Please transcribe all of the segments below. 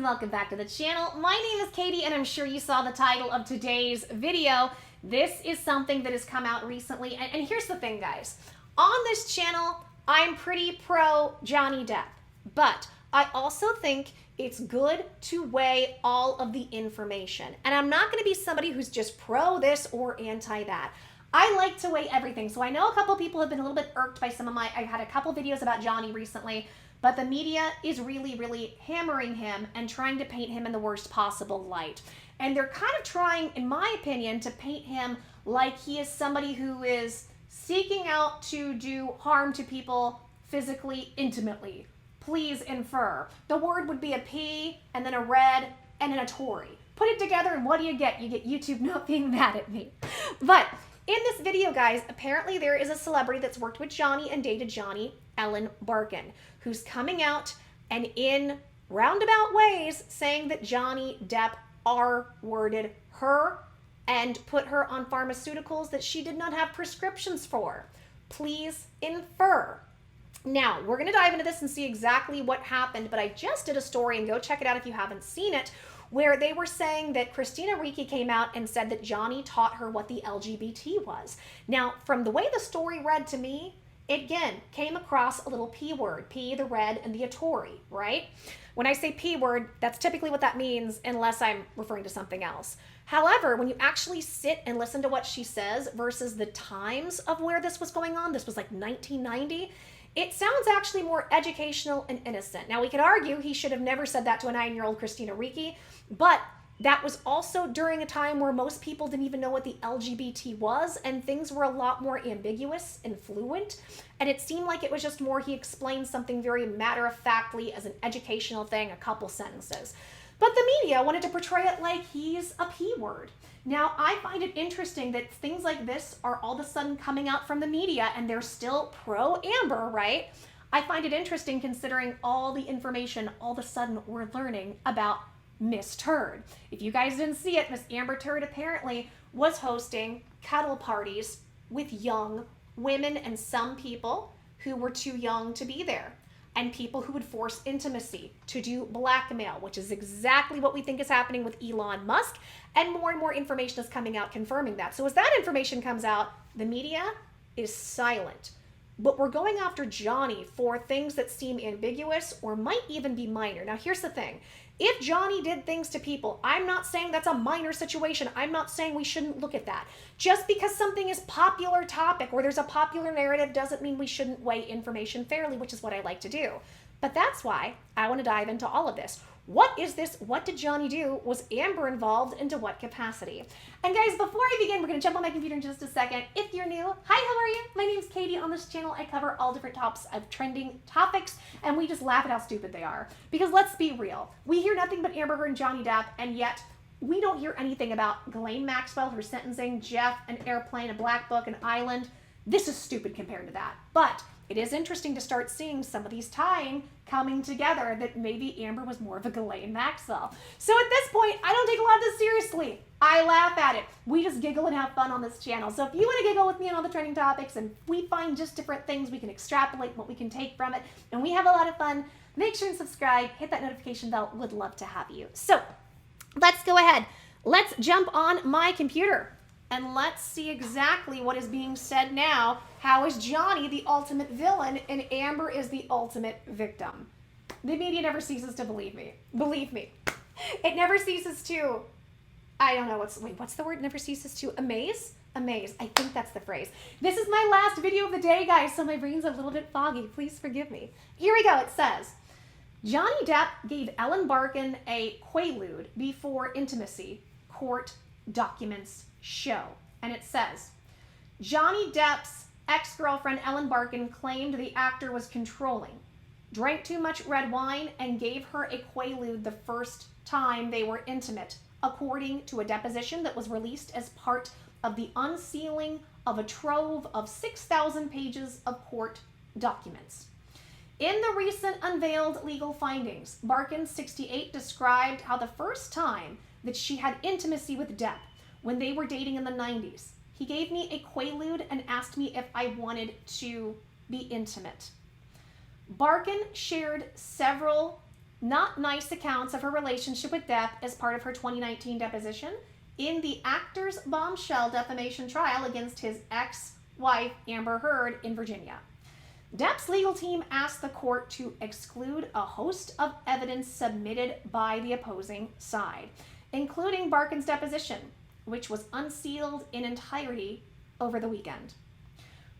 welcome back to the channel. My name is Katie and I'm sure you saw the title of today's video. This is something that has come out recently and here's the thing, guys. On this channel, I'm pretty pro Johnny Depp, but I also think it's good to weigh all of the information. And I'm not going to be somebody who's just pro this or anti that. I like to weigh everything. So I know a couple people have been a little bit irked by some of I've had a couple videos about Johnny recently, but the media is really hammering him and trying to paint him in the worst possible light. And they're kind of trying, in my opinion, to paint him like he is somebody who is seeking out to do harm to people physically, intimately. Please infer. The word would be a P and then a red and then a Tory. Put it together and what do you get? You get YouTube not being mad at me. But in this video, guys, apparently there is a celebrity that's worked with Johnny and dated Johnny, Ellen Barkin, who's coming out and in roundabout ways saying that Johnny Depp R-worded her and put her on pharmaceuticals that she did not have prescriptions for. Please infer. Now, we're going to dive into this and see exactly what happened, but I just did a story, and go check it out if you haven't seen it, where they were saying that Christina Ricci came out and said that Johnny taught her what the LGBT was. Now, from the way the story read to me, it again came across a little P word, P, the red, and the a Tory, right? When I say P word, that's typically what that means unless I'm referring to something else. However, when you actually sit and listen to what she says versus the times of where this was going on, this was like 1990, it sounds actually more educational and innocent. Now, we could argue he should have never said that to a 9-year-old Christina Ricci, but that was also during a time where most people didn't even know what the LGBT was, and things were a lot more ambiguous and fluent, and it seemed like it was just more he explained something very matter-of-factly as an educational thing, a couple sentences. But the media wanted to portray it like he's a P word. Now, I find it interesting that things like this are all of a sudden coming out from the media and they're still pro-Amber, right? I find it interesting considering all the information all of a sudden we're learning about Miss Turd. If you guys didn't see it, Miss Amberturd apparently was hosting cuddle parties with young women and some people who were too young to be there, and people who would force intimacy to do blackmail, which is exactly what we think is happening with Elon Musk, and more information is coming out confirming that. So as that information comes out, the media is silent. But we're going after Johnny for things that seem ambiguous or might even be minor. Now, here's the thing. If Johnny did things to people, I'm not saying that's a minor situation. I'm not saying we shouldn't look at that. Just because something is popular topic or there's a popular narrative doesn't mean we shouldn't weigh information fairly, which is what I like to do. But that's why I want to dive into all of this. What is this? What did Johnny do? Was Amber involved? Into what capacity? And guys, before I begin, we're going to jump on my computer in just a second. If you're new, hi, how are you? My name is Katie. On this channel, I cover all different types of trending topics, and we just laugh at how stupid they are. Because let's be real. We hear nothing but Amber Heard and Johnny Depp, and yet we don't hear anything about Ghislaine Maxwell, her sentencing, Jeff, an airplane, a black book, an island. This is stupid compared to that. But it is interesting to start seeing some of these coming together that maybe Amber was more of a Ghislaine Maxwell. So at this point, I don't take a lot of this seriously. I laugh at it. We just giggle and have fun on this channel. So if you want to giggle with me on all the trending topics and we find just different things, we can extrapolate what we can take from it, and we have a lot of fun, make sure and subscribe, hit that notification bell. Would love to have you. So let's go ahead. Let's jump on my computer. And let's see exactly what is being said now. How is Johnny the ultimate villain and Amber is the ultimate victim? The media never ceases to believe me. Believe me. It never ceases to, I don't know, what's the word? Never ceases to amaze? Amaze. I think that's the phrase. This is my last video of the day, guys, so my brain's a little bit foggy. Please forgive me. Here we go. It says, Johnny Depp gave Ellen Barkin a quaalude before intimacy, court documents show. And it says, Johnny Depp's ex-girlfriend Ellen Barkin claimed the actor was controlling, drank too much red wine, and gave her a quaalude the first time they were intimate, according to a deposition that was released as part of the unsealing of a trove of 6,000 pages of court documents. In the recent unveiled legal findings, Barkin, 68, described how the first time that she had intimacy with Depp, when they were dating in the 90s, he gave me a quaalude and asked me if I wanted to be intimate. Barkin shared several not nice accounts of her relationship with Depp as part of her 2019 deposition in the actor's bombshell defamation trial against his ex-wife Amber Heard in Virginia. Depp's legal team asked the court to exclude a host of evidence submitted by the opposing side, including Barkin's deposition, which was unsealed in entirety over the weekend.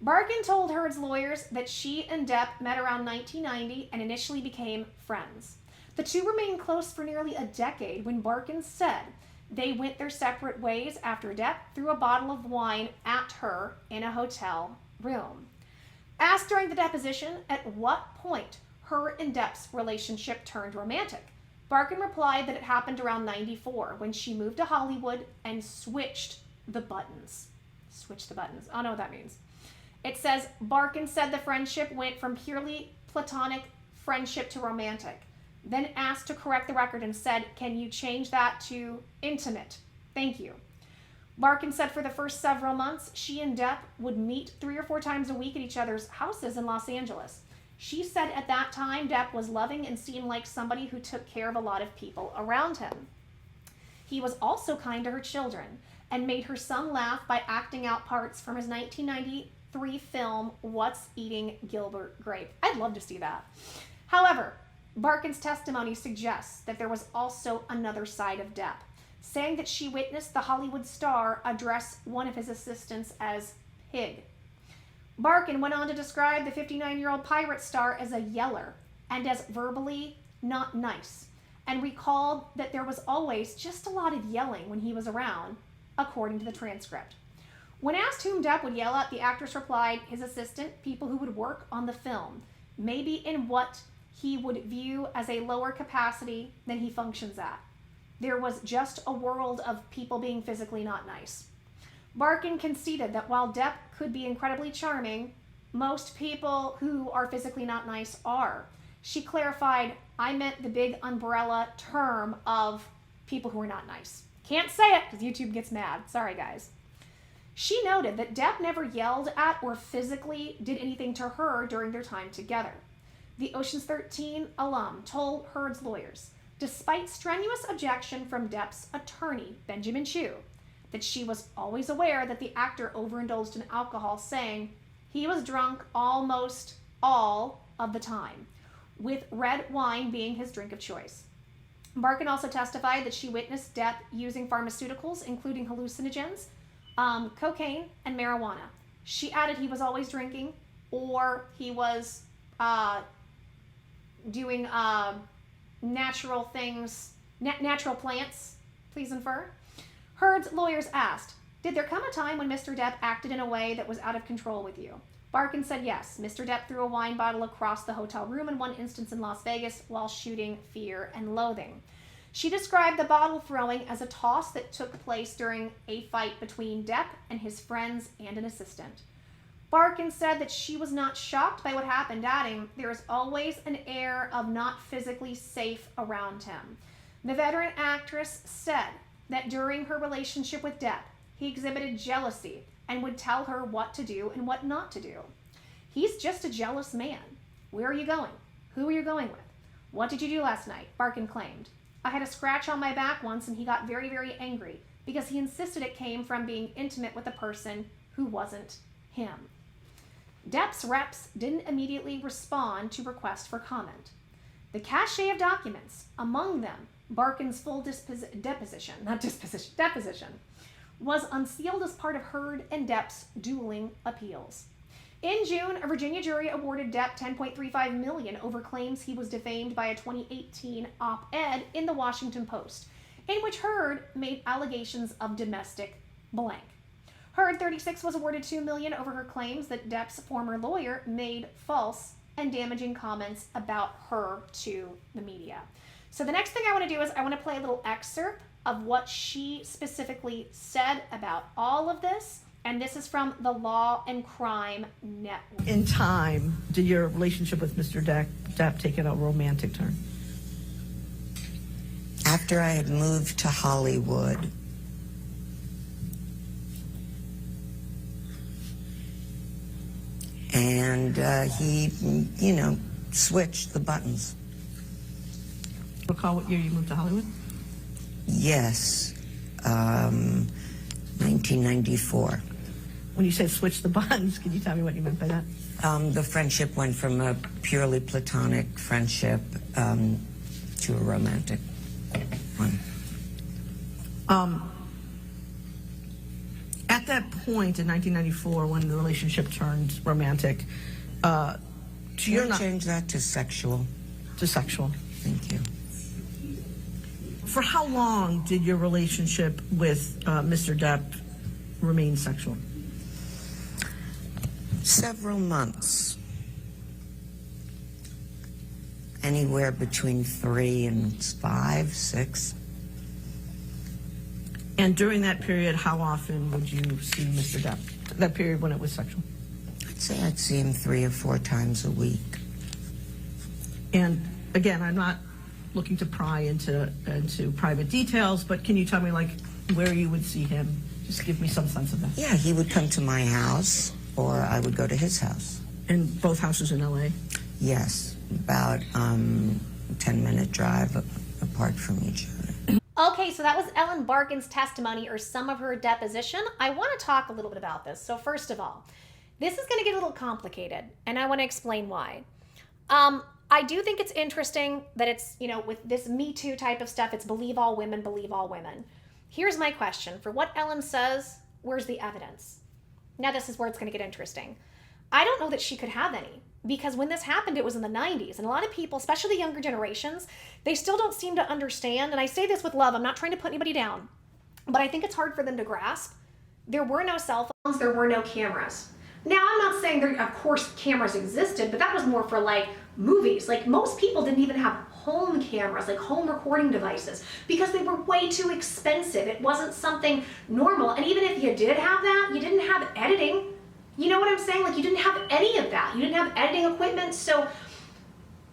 Barkin told Heard's lawyers that she and Depp met around 1990 and initially became friends. The two remained close for nearly a decade when Barkin said they went their separate ways after Depp threw a bottle of wine at her in a hotel room. Asked during the deposition at what point her and Depp's relationship turned romantic, Barkin replied that it happened around 94 when she moved to Hollywood and switched the buttons. Switch the buttons. I don't know what that means. It says, Barkin said the friendship went from purely platonic friendship to romantic, then asked to correct the record and said, can you change that to intimate? Thank you. Barkin said for the first several months, she and Depp would meet 3 or 4 times a week at each other's houses in Los Angeles. She said at that time, Depp was loving and seemed like somebody who took care of a lot of people around him. He was also kind to her children and made her son laugh by acting out parts from his 1993 film, What's Eating Gilbert Grape. I'd love to see that. However, Barkin's testimony suggests that there was also another side of Depp, saying that she witnessed the Hollywood star address one of his assistants as pig. Barkin went on to describe the 59-year-old pirate star as a yeller and as verbally not nice, and recalled that there was always just a lot of yelling when he was around, according to the transcript. When asked whom Depp would yell at, the actress replied, his assistant, people who would work on the film, maybe in what he would view as a lower capacity than he functions at. There was just a world of people being physically not nice. Barkin conceded that while Depp could be incredibly charming, most people who are physically not nice are. She clarified, I meant the big umbrella term of people who are not nice. Can't say it because YouTube gets mad. Sorry, guys. She noted that Depp never yelled at or physically did anything to her during their time together. The Ocean's 13 alum told Heard's lawyers, despite strenuous objection from Depp's attorney, Benjamin Chew, that she was always aware that the actor overindulged in alcohol, saying he was drunk almost all of the time, with red wine being his drink of choice. Barkin also testified that she witnessed Depp using pharmaceuticals, including hallucinogens, cocaine, and marijuana. She added he was always drinking, or he was doing natural things, natural plants, please infer. Heard's lawyers asked, did there come a time when Mr. Depp acted in a way that was out of control with you? Barkin said yes. Mr. Depp threw a wine bottle across the hotel room in one instance in Las Vegas while shooting Fear and Loathing. She described the bottle throwing as a toss that took place during a fight between Depp and his friends and an assistant. Barkin said that she was not shocked by what happened, adding, there is always an air of not physically safe around him. The veteran actress said that during her relationship with Depp, he exhibited jealousy and would tell her what to do and what not to do. He's just a jealous man. Where are you going? Who are you going with? What did you do last night? Barkin claimed. I had a scratch on my back once and he got very, very angry because he insisted it came from being intimate with a person who wasn't him. Depp's reps didn't immediately respond to requests for comment. The cache of documents, among them Barkin's full deposition, was unsealed as part of Heard and Depp's dueling appeals. In June, a Virginia jury awarded Depp $10.35 million over claims he was defamed by a 2018 op-ed in the Washington Post, in which Heard made allegations of domestic blank. Heard, 36, was awarded $2 million over her claims that Depp's former lawyer made false and damaging comments about her to the media. So the next thing I want to do is I want to play a little excerpt of what she specifically said about all of this. And this is from the Law and Crime Network. In time, did your relationship with Mr. Depp take a romantic turn? After I had moved to Hollywood, and he, switched the buttons. recall what year you moved to Hollywood? Yes, 1994. When you said switch the bonds, can you tell me what you meant by that? The friendship went from a purely platonic friendship to a romantic one. At that point in 1994, when the relationship turned romantic, Change that to sexual. To sexual. Thank you. For how long did your relationship with Mr. Depp remain sexual? Several months. Anywhere between 3 and 5, 6. And during that period, how often would you see Mr. Depp? That period when it was sexual? I'd say I'd see him 3 or 4 times a week. And again, I'm not looking to pry into private details, but can you tell me, like, where you would see him? Just give me some sense of that. Yeah, he would come to my house, or I would go to his house. And both houses in L.A.? Yes, about 10-minute drive apart from each other. Okay, so that was Ellen Barkin's testimony, or some of her deposition. I want to talk a little bit about this. So first of all, this is going to get a little complicated, and I want to explain why. I do think it's interesting that it's, with this Me Too type of stuff, it's believe all women, believe all women. Here's my question. For what Ellen says, where's the evidence? Now this is where it's going to get interesting. I don't know that she could have any, because when this happened, it was in the 90s. And a lot of people, especially the younger generations, they still don't seem to understand. And I say this with love. I'm not trying to put anybody down, but I think it's hard for them to grasp. There were no cell phones. There were no cameras. Now, I'm not saying there, of course, cameras existed, but that was more for like movies. Like most people didn't even have home cameras, like home recording devices, because they were way too expensive. It wasn't something normal. And even if you did have that, you didn't have editing. You know what I'm saying? Like you didn't have any of that. You didn't have editing equipment. So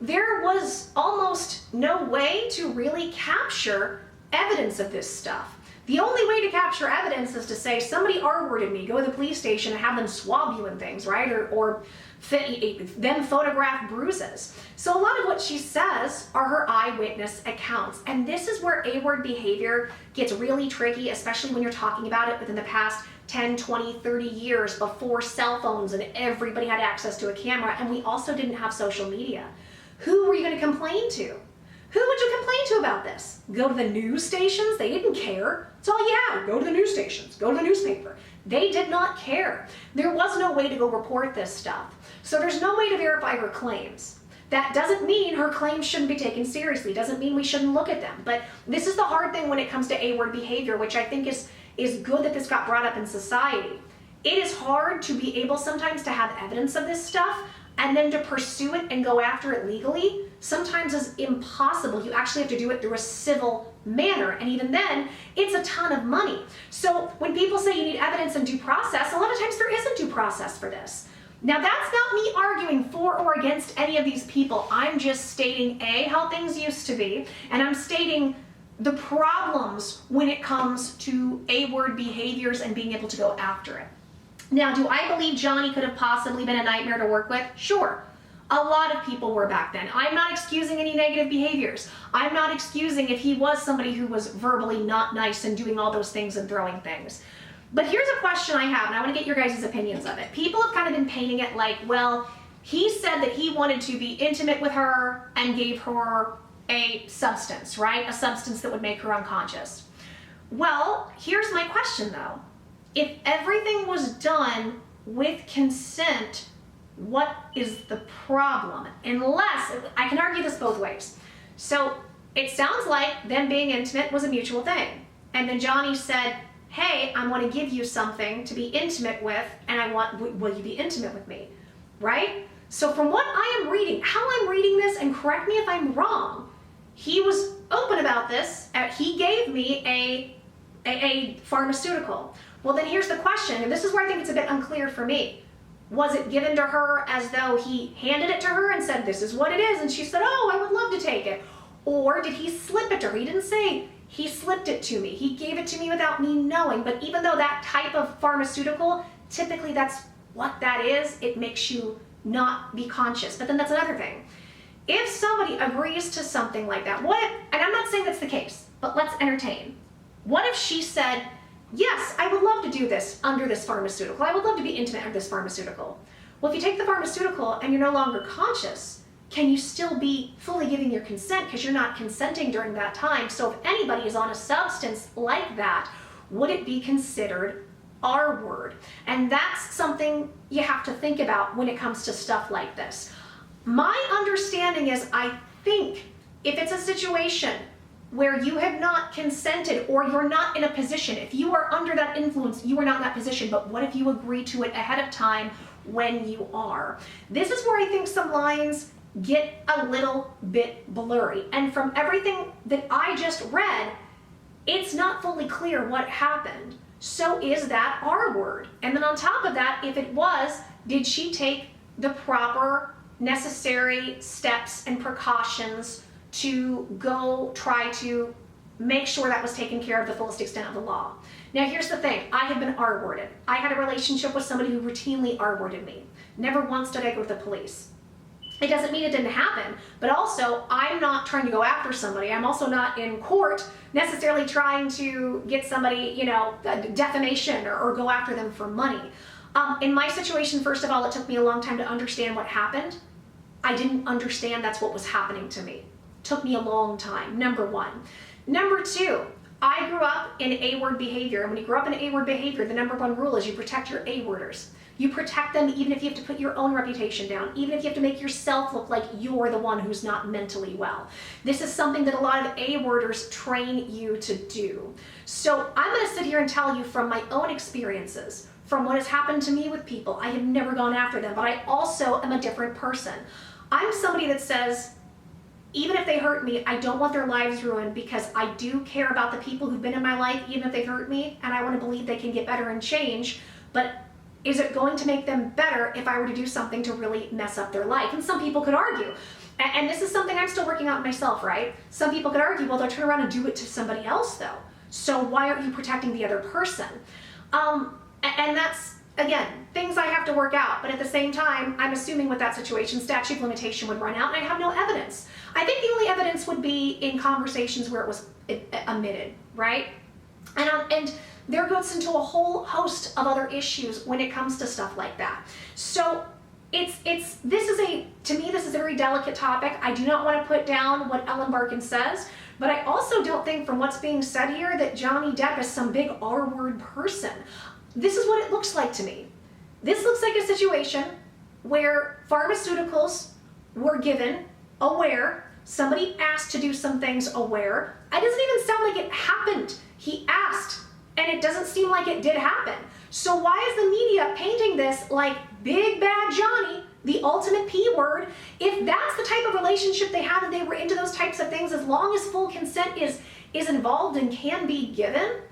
there was almost no way to really capture evidence of this stuff. The only way to capture evidence is to say somebody R-worded me, go to the police station and have them swab you and things, right? Or them photograph bruises. So a lot of what she says are her eyewitness accounts. And this is where A-word behavior gets really tricky, especially when you're talking about it within the past 10, 20, 30 years before cell phones and everybody had access to a camera. And we also didn't have social media. Who were you going to complain to? Who would you complain to about this? Go to the news stations? They didn't care. It's all you had. Go to the news stations. Go to the newspaper. They did not care. There was no way to go report this stuff. So there's no way to verify her claims. That doesn't mean her claims shouldn't be taken seriously. Doesn't mean we shouldn't look at them. But this is the hard thing when it comes to A-word behavior, which I think is good that this got brought up in society. It is hard to be able sometimes to have evidence of this stuff, and then to pursue it and go after it legally sometimes is impossible. You actually have to do it through a civil manner, and even then, it's a ton of money. So when people say you need evidence and due process, a lot of times there isn't due process for this. Now that's not me arguing for or against any of these people. I'm just stating A, how things used to be, and I'm stating the problems when it comes to A-word behaviors and being able to go after it. Now, do I believe Johnny could have possibly been a nightmare to work with? Sure. A lot of people were back then. I'm not excusing any negative behaviors. I'm not excusing if he was somebody who was verbally not nice and doing all those things and throwing things. But here's a question I have, and I want to get your guys' opinions of it. People have kind of been painting it like, well, he said that he wanted to be intimate with her and gave her a substance, right? A substance that would make her unconscious. Well, here's my question though. If everything was done with consent, what is the problem? Unless, I can argue this both ways. So it sounds like them being intimate was a mutual thing. And then Johnny said, hey, I want to give you something to be intimate with, and will you be intimate with me? Right? So from what I am reading, how I'm reading this, and correct me if I'm wrong, he was open about this. He gave me a pharmaceutical. Well, then here's the question, and this is where I think it's a bit unclear for me. Was it given to her as though he handed it to her and said, this is what it is, and she said, oh, I would love to take it? Or did he slip it to her? He didn't say he slipped it to me. He gave it to me without me knowing. But even though that type of pharmaceutical, typically that's what that is, it makes you not be conscious. But then that's another thing. if somebody agrees to something like that, what if, and I'm not saying that's the case, but let's entertain. What if she said, yes, I would love to do this under this pharmaceutical. I would love to be intimate under this pharmaceutical. Well, if you take the pharmaceutical and you're no longer conscious, can you still be fully giving your consent because you're not consenting during that time? So if anybody is on a substance like that, would it be considered R word? And that's something you have to think about when it comes to stuff like this. My understanding is, I think if it's a situation where you have not consented or you're not in a position, if you are under that influence, you are not in that position, but what if you agree to it ahead of time when you are? This is where I think some lines get a little bit blurry. And from everything that I just read, it's not fully clear what happened. So is that R word? And then on top of that, if it was, did she take the proper necessary steps and precautions to go try to make sure that was taken care of the fullest extent of the law? Now here's the thing, I have been R-worded. I had a relationship with somebody who routinely R-worded me. Never once did I go to the police. It doesn't mean it didn't happen, but also I'm not trying to go after somebody. I'm also not in court necessarily trying to get somebody, you know, defamation or go after them for money. In my situation, first of all, it took me a long time to understand what happened. I didn't understand that's what was happening to me. Took me a long time, number one. Number two, I grew up in A-word behavior. And when you grow up in A-word behavior, the number one rule is you protect your A-worders. You protect them even if you have to put your own reputation down, even if you have to make yourself look like you're the one who's not mentally well. This is something that a lot of A-worders train you to do. So I'm gonna sit here and tell you from my own experiences, from what has happened to me with people. I have never gone after them, but I also am a different person. I'm somebody that says, even if they hurt me, I don't want their lives ruined because I do care about the people who've been in my life, even if they've hurt me, and I want to believe they can get better and change. But is it going to make them better if I were to do something to really mess up their life? And some people could argue, and this is something I'm still working on myself, right? Some people could argue, well, they'll turn around and do it to somebody else though. So why aren't you protecting the other person? And that's, again, things I have to work out, but at the same time, I'm assuming with that situation, statute of limitation would run out and I have no evidence. I think the only evidence would be in conversations where it was omitted, right? And there goes into a whole host of other issues when it comes to stuff like that. So to me, this is a very delicate topic. I do not want to put down what Ellen Barkin says, but I also don't think from what's being said here that Johnny Depp is some big R-word person. This is what it looks like to me. This looks like a situation where pharmaceuticals were given aware, somebody asked to do some things aware. It doesn't even sound like it happened. He asked, and it doesn't seem like it did happen. So why is the media painting this like big bad Johnny, the ultimate P word? If that's the type of relationship they had and they were into those types of things, as long as full consent is involved and can be given,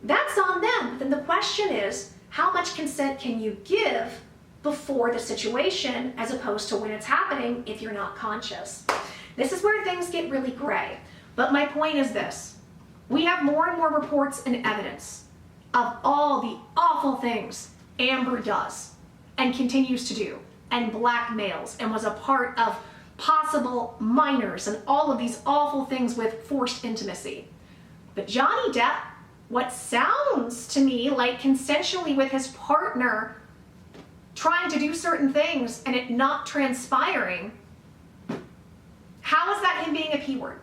that's on them. Then the question is, how much consent can you give before the situation as opposed to when it's happening if you're not conscious? This is where things get really gray. But my point is this. We have more and more reports and evidence of all the awful things Amber does and continues to do and blackmails and was a part of possible minors and all of these awful things with forced intimacy. But Johnny Depp, what sounds to me like consensually with his partner trying to do certain things and it not transpiring, how is that him being a P word?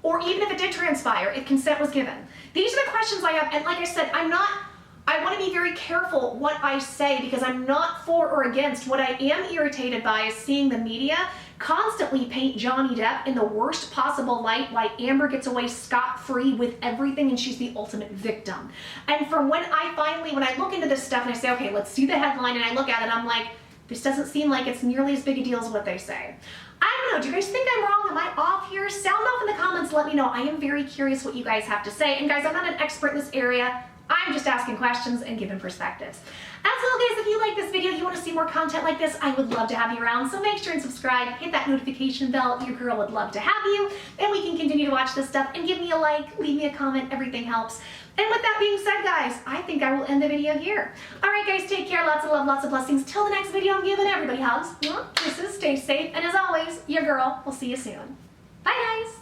Or even if it did transpire, if consent was given. These are the questions I have, and like I said, I want to be very careful what I say because I'm not for or against. What I am irritated by is seeing the media constantly paint Johnny Depp in the worst possible light, why Amber gets away scot-free with everything and she's the ultimate victim. And from when I look into this stuff and I say, okay, let's see the headline, and I look at it, I'm like, this doesn't seem like it's nearly as big a deal as what they say. I don't know, do you guys think I'm wrong? Am I off here? Sound off in the comments, let me know. I am very curious what you guys have to say. And guys, I'm not an expert in this area. I'm just asking questions and giving perspectives. As well, guys, if you like this video, you want to see more content like this, I would love to have you around. So make sure and subscribe, hit that notification bell. Your girl would love to have you. And we can continue to watch this stuff and give me a like, leave me a comment, everything helps. And with that being said, guys, I think I will end the video here. All right, guys, take care. Lots of love, lots of blessings. Till the next video, I'm giving everybody hugs, kisses, stay safe, and as always, your girl will see you soon. Bye, guys.